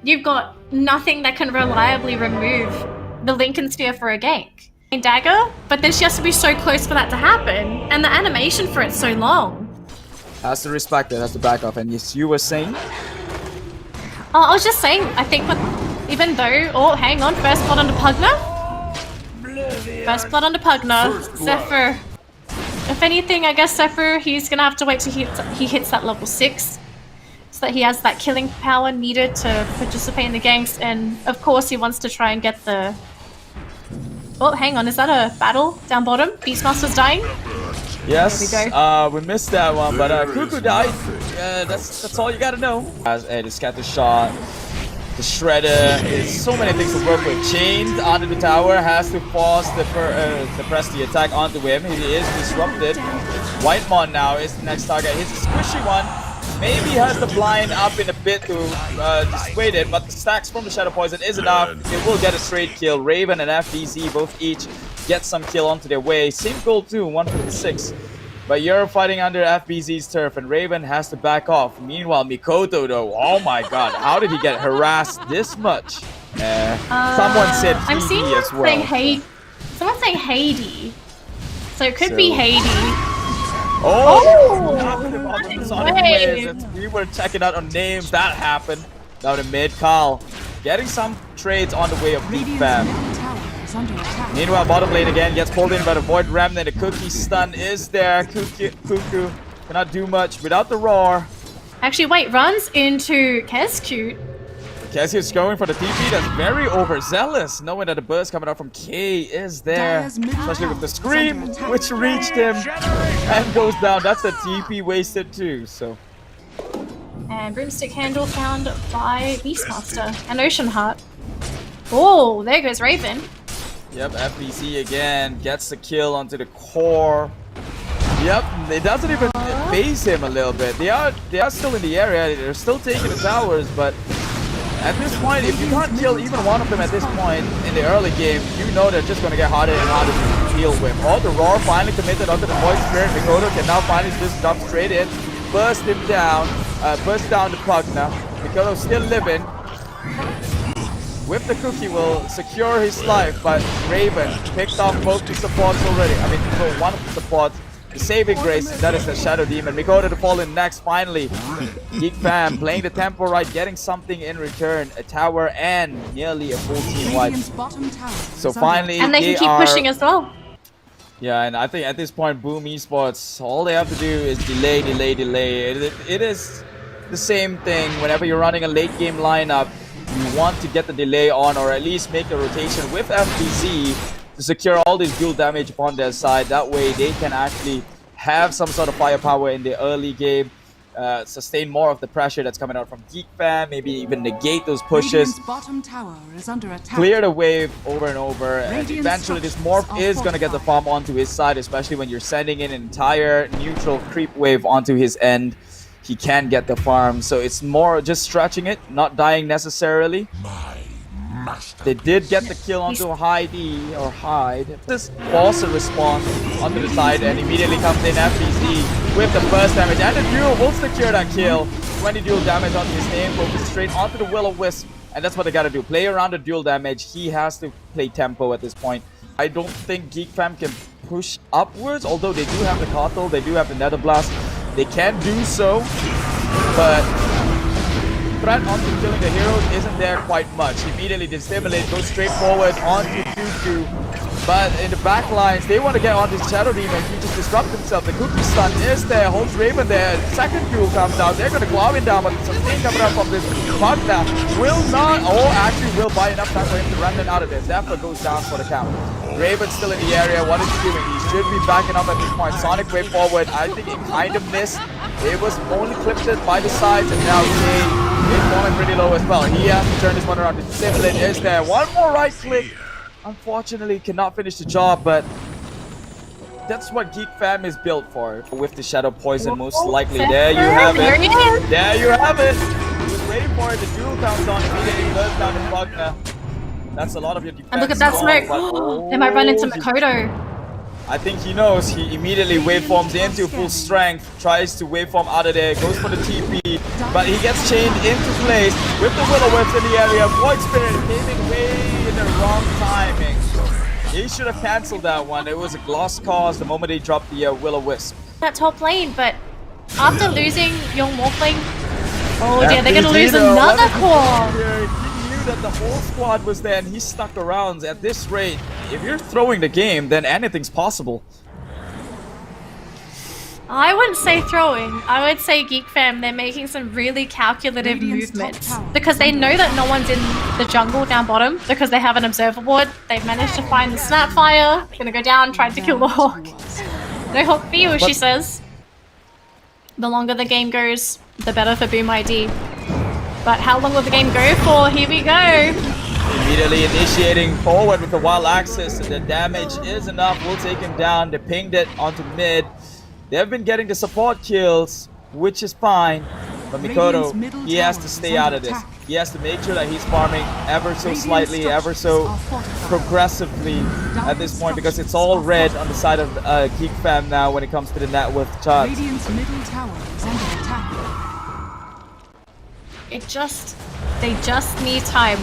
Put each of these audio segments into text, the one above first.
you've got nothing that can reliably remove the Lincoln Sphere for a gank. Dagger, but then she has to be so close for that to happen, and the animation for it's so long. Has to respect it, has to back off. And yes, you were saying? Oh, I was just saying, I think even though, oh, hang on, first blood onto Pugna. First blood onto Pugna. Zephyr. If anything, I guess Zephyr, he's gonna have to wait till he hits that level 6. So that he has that killing power needed to participate in the ganks, and of course he wants to try and get the... Oh, hang on, is that a battle down bottom? Beastmaster's dying? Yes, we missed that one, but Cuckoo died. That's all you gotta know. As the scatter shot, the shredder, is so many things to work with. Chained onto the tower, has to force the press the attack onto him. He is disrupted. Whitemon now is the next target. He's a squishy one. Maybe has the blind up in a bit to dissuade it, but the stacks from the Shadow Poison is enough. They will get a straight kill. Raven and FBZ both each get some kill onto their way. Same goal too, 156. But you're fighting under FBZ's turf, and Raven has to back off. Meanwhile, Mikoto though, oh my god, how did he get harassed this much? Someone said I'm seeing as well. Someone's saying Heidi. So it could be Heidi. Oh! We were checking out on names. That happened. Down in mid, Carl getting some trades on the way of Geek Fam. Meanwhile, bottom lane again gets pulled in by the Void Remnant. The Cookie stun is there. Cuckoo cannot do much without the roar. Actually, wait, runs into Kescute. Cassie's going for the TP. That's very overzealous, knowing that the burst coming out from K is there, especially with the scream, which reached him and goes down. That's a TP wasted too. So. And Broomstick Handle found by Beastmaster and Ocean Heart. Oh, there goes Raven. Yep, FBC again gets the kill onto the core. Yep, it doesn't even phase him a little bit. They are still in the area. They're still taking the towers, but. At this point, if you can't kill even one of them at this point in the early game, you know they're just going to get harder and harder to deal with. Oh, the Roar finally committed onto the Void Spirit. Mikoto can now finally just jump straight in, burst him down, burst down the Pugna. Mikoto still living. With the Cookie will secure his life, but Raven picked off both the supports already. I mean, one of the supports. The saving grace, that is the Shadow Demon. Mikoto to fall in next, finally. Geek Fam playing the tempo right, getting something in return. A tower and nearly a full team wipe. So finally, and they can keep pushing as well. Yeah, and I think at this point, Boom Esports, all they have to do is delay. It is the same thing whenever you're running a late game lineup. You want to get the delay on, or at least make a rotation with FBZ to secure all this dual damage upon their side. That way they can actually have some sort of firepower in the early game, sustain more of the pressure that's coming out from Geek Fam, maybe even negate those pushes, bottom tower is under attack. Clear the wave over and over, and eventually this Morph is going to get the farm onto his side, especially when you're sending in an entire neutral creep wave onto his end. He can get the farm, so it's more just stretching it, not dying necessarily. They did get the kill onto Heidi, or Hyde. Just force a response onto the side, and immediately comes in FBZ with the burst damage. And the duel will secure that kill. 20 dual damage onto his name, focus straight onto the Will-O-Wisp. And that's what they gotta do. Play around the dual damage. He has to play tempo at this point. I don't think Geek Fam can push upwards, although they do have the Kotal, they do have the Nether Blast. They can do so, but threat onto killing the heroes isn't there quite much. Immediately destimulate, goes straight forward onto Cuckoo. But in the back lines, they want to get on this Shadow Demon. He just disrupts himself. The Cookie stun is there, holds Raven there. Second duel comes out. They're going to claw him down, but the sustain coming out from this Pugna will not, actually will buy enough time for him to run it out of there. Zephyr goes down for the count. Raven's still in the area. What is he doing? He should be backing up at this point. Sonic Wave forward. I think he kind of missed. It was only clipped by the sides, and now he is falling pretty low as well. He has to turn this one around. The Discipline is there. One more right click. Unfortunately, cannot finish the job, but that's what Geek Fam is built for. With the Shadow Poison, most likely. There you have it. There you have it. He was waiting for it. The duel comes on immediately. Burst down to Pugna. That's a lot of your defense. And look at that smoke. They might run into Mikoto. I think he knows. He immediately waveforms into full strength, tries to waveform out of there, goes for the TP, but he gets chained into place with the Will-O-Wisp in the area. Void Spirit came in way in the wrong timing. He should have cancelled that one. It was a lost cause the moment they dropped the Will-O-Wisp. That top lane, but after losing Young Morphling, oh dear, they're gonna lose another core. He knew that the whole squad was there and he stuck around. At this rate, if you're throwing the game, then anything's possible. I wouldn't say throwing. I would say Geek Fam, they're making some really calculative Radiant's movements top tower. because they know that no one's in the jungle down bottom because they have an observer ward. They've managed to find the Snapfire. Gonna go down, trying to kill the Hawk. No Hawk for you, she says. The longer the game goes, the better for Boom ID. But how long will the game go for? Here we go. Immediately initiating forward with the wild access, and the damage is enough. We'll take him down. They pinged it onto mid. They've been getting the support kills, which is fine. But Mikoto, he has to stay out of this. He has to make sure that he's farming ever so slightly, ever so progressively at this point, because it's all red on the side of Geek Fam now when it comes to the net worth charts. Radiant's middle tower is under attack. They just need time.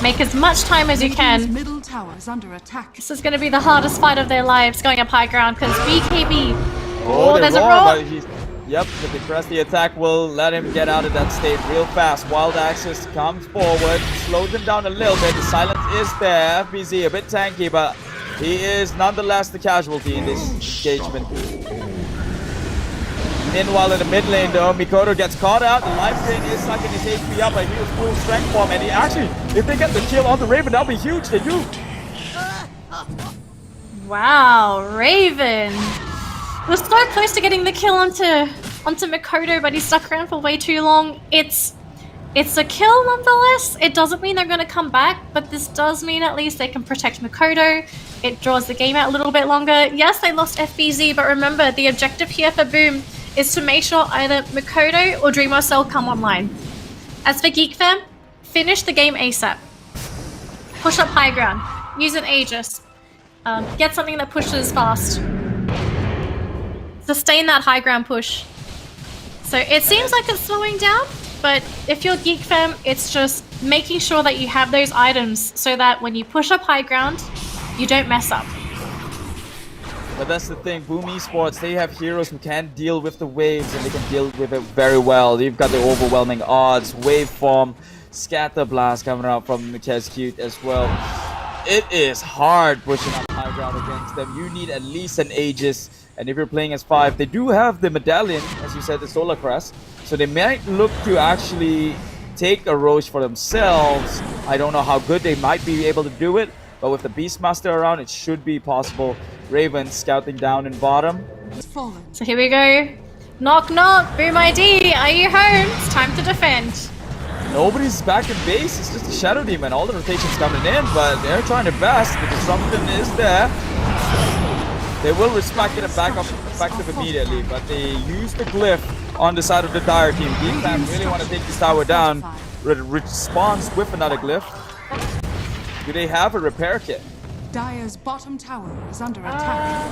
Make as much time as you Radiant's can. middle tower is under attack. This is going to be the hardest fight of their lives, going up high ground, because BKB. Oh, there's a roar, roar. but yep, but the Crusty attack will let him get out of that state real fast. Wild Access comes forward, slows him down a little bit. The silence is there. FBZ a bit tanky, but he is nonetheless the casualty in this engagement. Meanwhile, in the mid lane though, Mikoto gets caught out. The life drain is sucking his HP up, but he was full strength form, and he actually, if they get the kill on the Raven, that'll be huge. They do. Wow, Raven. Was so close to getting the kill onto Mikoto, but he stuck around for way too long. It's a kill nonetheless. It doesn't mean they're going to come back, but this does mean at least they can protect Mikoto. It draws the game out a little bit longer. Yes, they lost FBZ, but remember, the objective here for Boom is to make sure either Mikoto or Dreamo Cell come online. As for Geek Fam, finish the game ASAP. Push up high ground. Use an Aegis. Get something that pushes fast. Sustain that high ground push. So it seems like it's slowing down, but if you're Geek Fam, it's just making sure that you have those items so that when you push up high ground, you don't mess up. But that's the thing, Boom Esports, they have heroes who can deal with the waves and they can deal with it very well. You've got the overwhelming odds, waveform, scatter blast coming out from the Cute as well. It is hard pushing up high ground against them. You need at least an Aegis. And if you're playing as 5, they do have the medallion, as you said, the Solar Crest. So they might look to actually take a Roche for themselves. I don't know how good they might be able to do it, but with the Beastmaster around, it should be possible. Raven scouting down in bottom. So here we go. Knock knock, Boom ID, are you home? It's time to defend. Nobody's back in base, it's just a Shadow Demon. All the rotations coming in, but they're trying their best. The disruption is there. They will respect it and back up effective immediately, but they use the glyph on the side of the Dire team. Geek Fam really want to take this tower down. Responds with another glyph. Do they have a repair kit? Dire's bottom tower is under attack.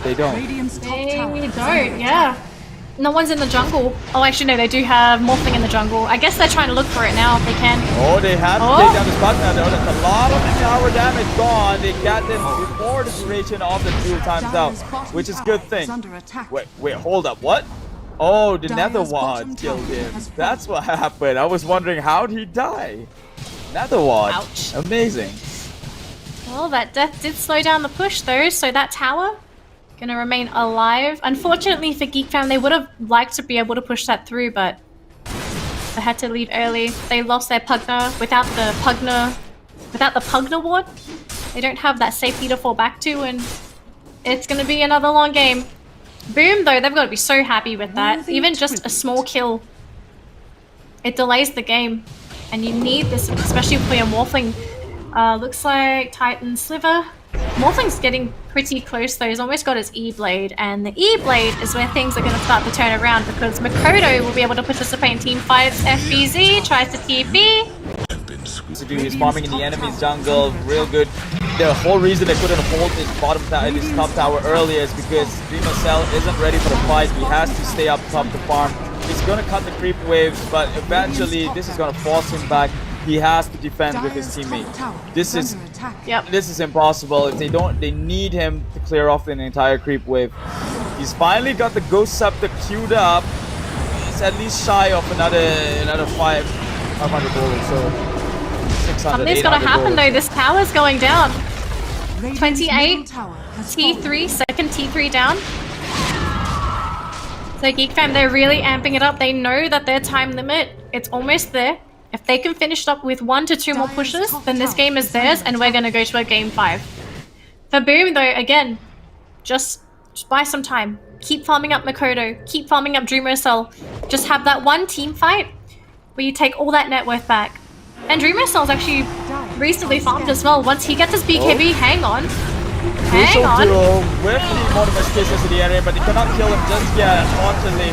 They don't. Radiant's top They tower is don't, under yeah. No one's in the jungle. Oh, actually, no, they do have Morphling in the jungle. I guess they're trying to look for it now if they can. Oh, they have to take down this button now, though. That's a lot of tower damage gone. They got them before the duration of the duel times out, which is a good thing. Wait, hold up. What? Oh, the Nether Ward killed him. That's what happened. I was wondering, how'd he die? Nether Ward. Ouch. Amazing. Well, that death did slow down the push, though, so that tower gonna remain alive. Unfortunately for Geek Fam, they would have liked to be able to push that through, but they had to leave early. They lost their Pugner. Without the Pugner ward, they don't have that safety to fall back to, and it's gonna be another long game. Boom, though, they've got to be so happy with that. Even just a small kill, it delays the game, and you need this, especially for your Morphling. Looks like Titan Sliver. Morphling's getting pretty close though. He's almost got his E-Blade, and the E-Blade is where things are going to start to turn around because Mikoto will be able to participate in team fights. FBZ tries to TP. to do his farming in the enemy's jungle, real good. The whole reason they couldn't hold his his top tower earlier is because Dreamer Cell isn't ready for the fight. He has to stay up top to farm. He's gonna cut the creep waves, but eventually this is gonna force him back. He has to defend with his teammate. This is impossible. If they need him to clear off an entire creep wave. He's finally got the Ghost Scepter queued up. He's at least shy of another 500 gold or so. 600. Something's gonna happen though. This tower's going down. Radiant's 28 middle tower has fallen. T3, second T3 down. So Geek fam, they're really amping it up. They know that their time limit, it's almost there. If they can finish it up with 1 to 2 more pushes, then this game is theirs and we're gonna go to a game 5. For Boom though, again, just buy some time. Keep farming up Makoto, keep farming up Dreamer Cell. Just have that one team fight where you take all that net worth back. And Dreamer Cell's actually recently farmed as well. Once he gets his BKB, hang on. Hang on. Duo with the Mortimer's kisses in the area, but he cannot kill him just yet, unfortunately.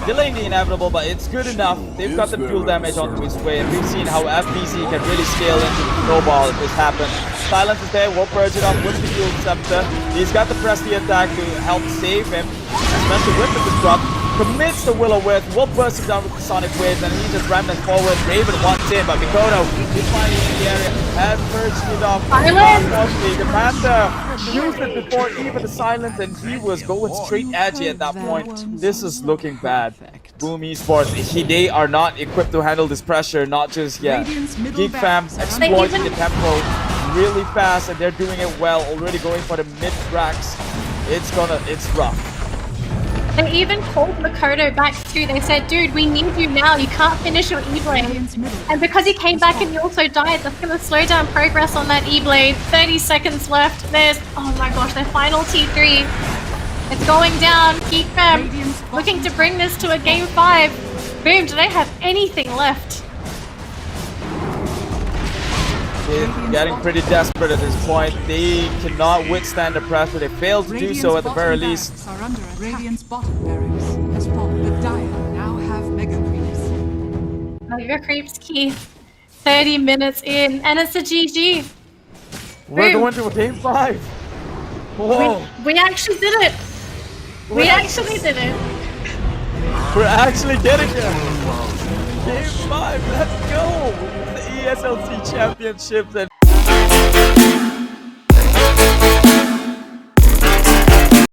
Delaying the inevitable, but it's good enough. They've got the fuel damage onto his way, and we've seen how FBC can really scale into the snowball if this happens. Silence is there, will purge it up with the fuel scepter. He's got the press the attack to help save him, especially with the disrupt. Commits the Will-O-Wisp, will burst him down with the Sonic Waves, and he just remnants forward. Raven wants in, but Mikoto is finally in the area, has purged it off. Unfortunately, the Panther used it before even the silence, and he was going straight edgy at that point. This is looking bad. Boom Esports, they are not equipped to handle this pressure, not just yet. Geek fam exploiting the tempo really fast, and they're doing it well, already going for the mid-racks. It's rough. They even called Makoto back too. They said, dude, we need you now. You can't finish your E-Blade. And because he came back and he also died, that's going to slow down progress on that E-Blade. 30 seconds left. There's, oh my gosh, their final T3. It's going down. Geek fam looking to bring this to a game 5. Boom, do they have anything left? They're getting pretty desperate at this point. They cannot withstand the pressure. They failed to do so at the very least. Radiant's bottom barracks has fallen. The Dire now have Mega Creeps. Mega Creeps, Keith. 30 minutes in, and it's a GG. We're going to a game 5. Whoa. We actually did it. We actually did it. We're actually getting it. Game 5, let's go. The ESL SEA Championship. And